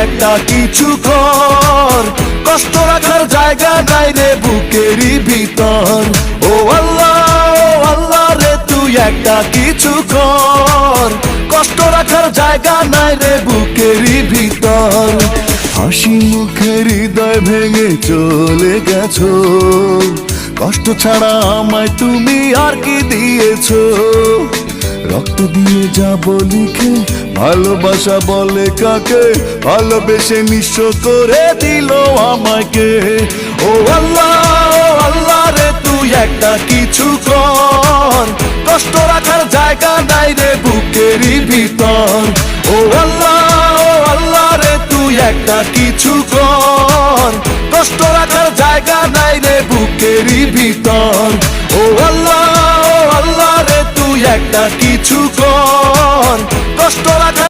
একটা কিছু কর, কষ্ট রাখার জায়গা নাই রে বুকেরই ভিতর। ও আল্লাহ রে তুই একটা কিছু কর, কষ্ট রাখার জায়গা নাই রে বুকেরই ভিতর। হাসি মুখে হৃদয় ভেঙে চলে গেছো, কষ্ট ছাড়া আমায় তুমি আর কি দিয়েছো? রক্ত দিয়ে যাবো লিখে, ভালোবাসা বলে কাকে, ভালোবেসে নিঃস্ব করে দিল আমাকে। ও আল্লাহ রে তুই একটা কিছু কর, কষ্ট রাখার জায়গা নাই রে বুকেরই ভিতর। ও আল্লাহ রে তুই একটা কিছু কর, কষ্ট রাখার জায়গা নাই রে বুকেরই ভিতর। ও আল্লাহ রে তুই একটা কিছু কর, কষ্ট রাখার